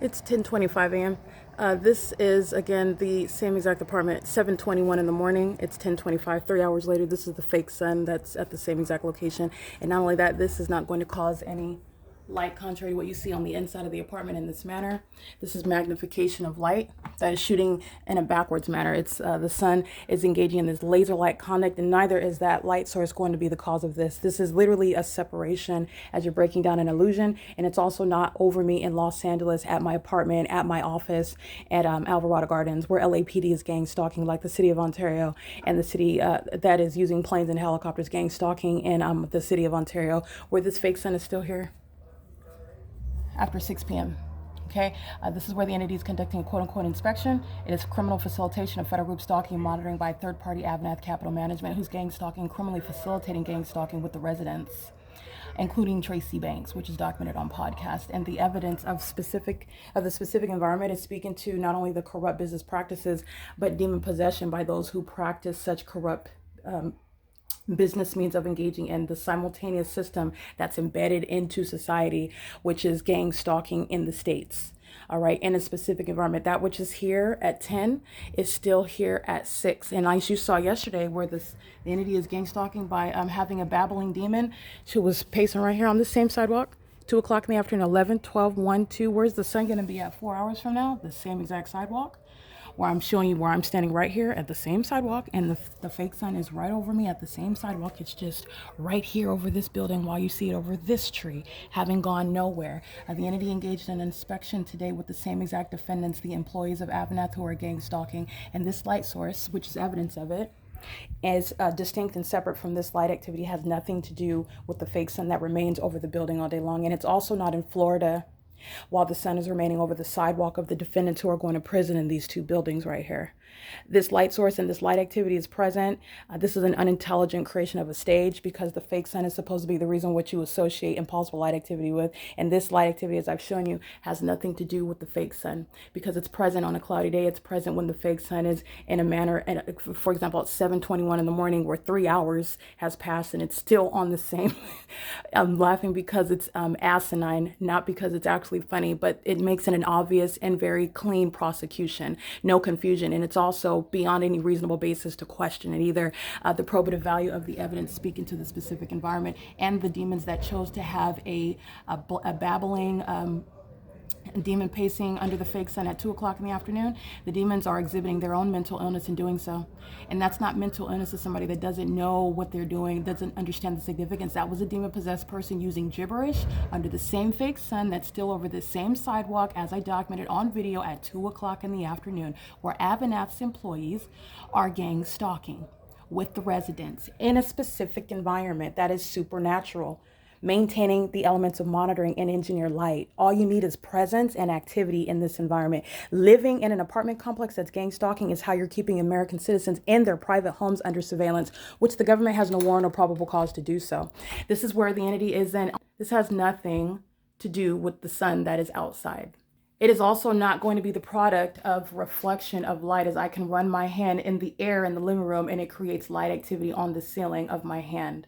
It's 10:25 a.m. This is again the same exact apartment, 7:21 in the morning. It's 10:25. 3 hours later, this is the fake sun that's at the same exact location. And not only that, this is not going to cause any light contrary to what you see on the inside of the apartment in this manner. This is magnification of light that is shooting in a backwards manner. It's the sun is engaging in this laser light conduct, and neither is that light source going to be the cause of this. This is literally a separation as you're breaking down an illusion, and it's also not over me in Los Angeles at my apartment, at my office, at Alvarado Gardens, where LAPD is gang stalking, like the city of Ontario, and the city that is using planes and helicopters gang stalking in the city of Ontario, where this fake sun is still here after 6 p.m. Okay, this is where the entity is conducting a quote-unquote inspection. It is criminal facilitation of federal group stalking and monitoring by third-party AVANATH Capital Management, who's gang stalking, criminally facilitating gang stalking with the residents, including Tracy Banks, which is documented on podcast. And the evidence of the specific environment is speaking to not only the corrupt business practices, but demon possession by those who practice such corrupt business means of engaging in the simultaneous system that's embedded into society, which is gang stalking in the States. All right, in a specific environment. That which is here at 10 is still here at 6. And as you saw yesterday, where the entity is gang stalking by having a babbling demon who was pacing right here on the same sidewalk. 2 o'clock in the afternoon, 11, 12, 1, 2. Where's the sun going to be at 4 hours from now? The same exact sidewalk, where I'm showing you where I'm standing right here at the same sidewalk, and the fake sun is right over me at the same sidewalk. It's just right here over this building while you see it over this tree, having gone nowhere. The entity engaged in an inspection today with the same exact defendants, the employees of AVANATH, who are gang stalking, and this light source, which is evidence of it, is distinct and separate from this light activity, has nothing to do with the fake sun that remains over the building all day long. And it's also not in Florida, while the sun is remaining over the sidewalk of the defendants who are going to prison in these two buildings right here. This light source and this light activity is present. This is an unintelligent creation of a stage, because the fake sun is supposed to be the reason which you associate impossible light activity with. And this light activity, as I've shown you, has nothing to do with the fake sun, because it's present on a cloudy day. It's present when the fake sun is in a manner, and for example, at 7:21 in the morning, where 3 hours has passed and it's still on the same. I'm laughing because it's asinine, not because it's actually funny, but it makes it an obvious and very clean prosecution. No confusion. And it's also beyond any reasonable basis to question it either. The probative value of the evidence speaking to the specific environment, and the demons that chose to have a babbling demon pacing under the fake sun at 2 o'clock in the afternoon. The demons are exhibiting their own mental illness in doing so. And that's not mental illness of somebody that doesn't know what they're doing, doesn't understand the significance. That was a demon-possessed person using gibberish under the same fake sun that's still over the same sidewalk, as I documented on video, at 2 o'clock in the afternoon, where AVANATH's employees are gang stalking with the residents in a specific environment that is supernatural, maintaining the elements of monitoring and engineer light. All you need is presence and activity in this environment. Living in an apartment complex that's gang stalking is how you're keeping American citizens in their private homes under surveillance, which the government has no warrant or probable cause to do so. This is where the entity is in. This has nothing to do with the sun that is outside. It is also not going to be the product of reflection of light, as I can run my hand in the air in the living room and it creates light activity on the ceiling of my hand.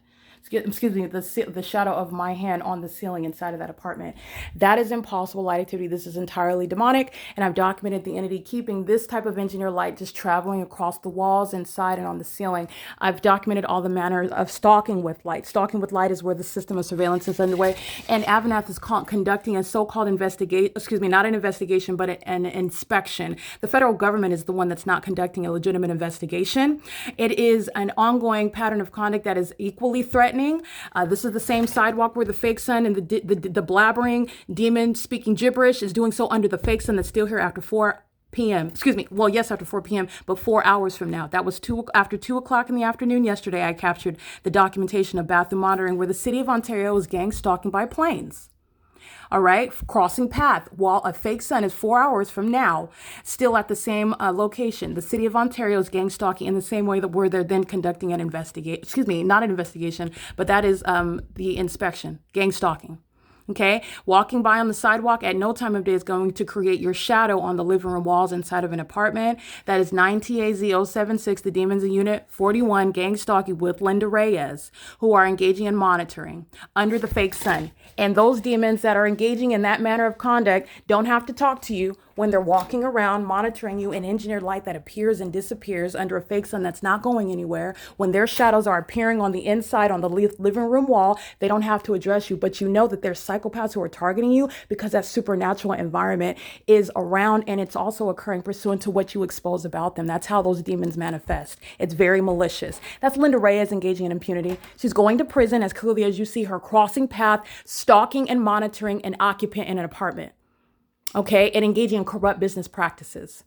Excuse me, the shadow of my hand on the ceiling inside of that apartment. That is impossible light activity. This is entirely demonic, and I've documented the entity keeping this type of engineer light just traveling across the walls, inside, and on the ceiling. I've documented all the manners of stalking with light. Stalking with light is where the system of surveillance is underway, and AVANATH is conducting a so-called not an investigation, but an inspection. The federal government is the one that's not conducting a legitimate investigation. It is an ongoing pattern of conduct that is equally threatening. This is the same sidewalk where the fake sun and the blabbering demon speaking gibberish is doing so under the fake sun that's still here after 4 p.m. Excuse me. Well, yes, after 4 p.m., but 4 hours from now. That was after 2 o'clock in the afternoon yesterday. I captured the documentation of bathroom monitoring where the city of Ontario was gang stalking by planes. All right, crossing path, while a fake sun is 4 hours from now, still at the same location. The city of Ontario is gang stalking in the same way that where they're then conducting an investigation. Excuse me, not an investigation, but that is the inspection, gang stalking. Okay, walking by on the sidewalk at no time of day is going to create your shadow on the living room walls inside of an apartment. That is 9TAZ076, the demons in Unit 41, gang stalking with Linda Reyes, who are engaging in monitoring under the fake sun. And those demons that are engaging in that manner of conduct don't have to talk to you when they're walking around monitoring you in engineered light that appears and disappears under a fake sun that's not going anywhere. When their shadows are appearing on the inside on the living room wall, they don't have to address you, but you know that there's psychopaths who are targeting you because that supernatural environment is around, and it's also occurring pursuant to what you expose about them. That's how those demons manifest. It's very malicious. That's Linda Reyes engaging in impunity. She's going to prison as clearly as you see her crossing path, stalking and monitoring an occupant in an apartment. Okay, and engaging in corrupt business practices.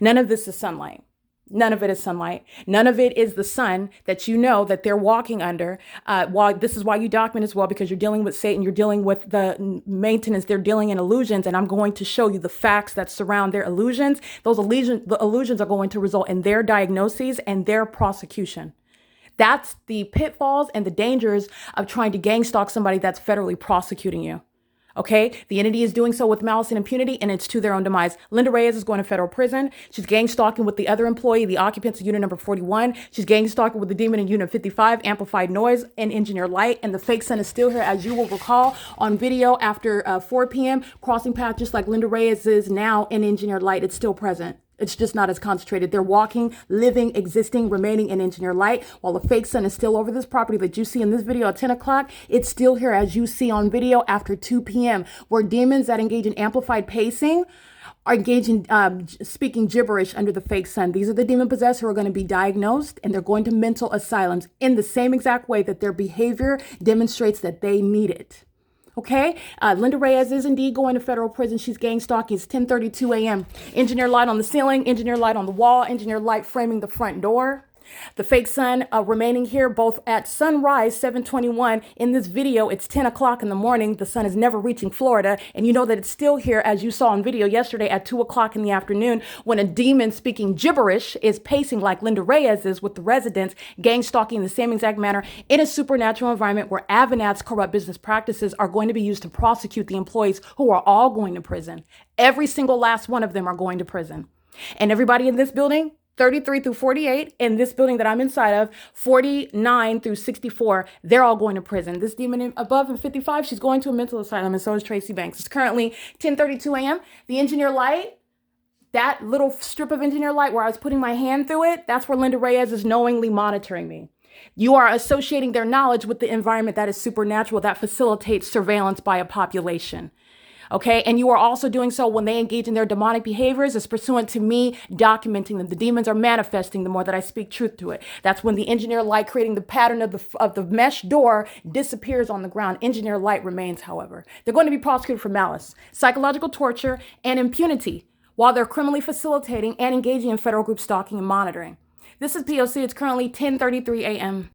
None of this is sunlight. None of it is sunlight. None of it is the sun that you know that they're walking under. This is why you document as well, because you're dealing with Satan. You're dealing with the maintenance. They're dealing in illusions, and I'm going to show you the facts that surround their illusions. The illusions are going to result in their diagnoses and their prosecution. That's the pitfalls and the dangers of trying to gang stalk somebody that's federally prosecuting you. Okay, the entity is doing so with malice and impunity, and it's to their own demise. Linda Reyes is going to federal prison. She's gang stalking with the other employee, the occupants of unit number 41. She's gang stalking with the demon in unit 55, amplified noise and engineered light. And the fake sun is still here, as you will recall, on video after 4 p.m. Crossing path, just like Linda Reyes is now in engineered light. It's still present. It's just not as concentrated. They're walking, living, existing, remaining in engineered light, while the fake sun is still over this property that you see in this video at 10 o'clock. It's still here, as you see on video, after 2 p.m., where demons that engage in amplified pacing are engaging, speaking gibberish under the fake sun. These are the demon possessed who are going to be diagnosed, and they're going to mental asylums in the same exact way that their behavior demonstrates that they need it. Okay, Linda Reyes is indeed going to federal prison. She's gang stalking. It's 10:32 a.m. Engineer light on the ceiling, engineer light on the wall, engineer light framing the front door. The fake sun remaining here both at sunrise, 7:21. In this video, it's 10 o'clock in the morning. The sun is never reaching Florida. And you know that it's still here, as you saw on video yesterday at 2 o'clock in the afternoon, when a demon speaking gibberish is pacing like Linda Reyes is with the residents, gang stalking in the same exact manner in a supernatural environment where AVANATH's corrupt business practices are going to be used to prosecute the employees who are all going to prison. Every single last one of them are going to prison. And everybody in this building, 33 through 48, in this building that I'm inside of, 49 through 64, they're all going to prison. This demon above in 55, she's going to a mental asylum, and so is Tracy Banks. It's currently 10:32 a.m. The engineer light, that little strip of engineer light where I was putting my hand through it, that's where Linda Reyes is knowingly monitoring me. You are associating their knowledge with the environment that is supernatural, that facilitates surveillance by a population. Okay, and you are also doing so when they engage in their demonic behaviors is pursuant to me documenting them. The demons are manifesting the more that I speak truth to it. That's when the engineer light creating the pattern of the mesh door disappears on the ground. Engineer light remains, however. They're going to be prosecuted for malice, psychological torture, and impunity while they're criminally facilitating and engaging in federal group stalking and monitoring. This is P.O.C. It's currently 10:33 a.m.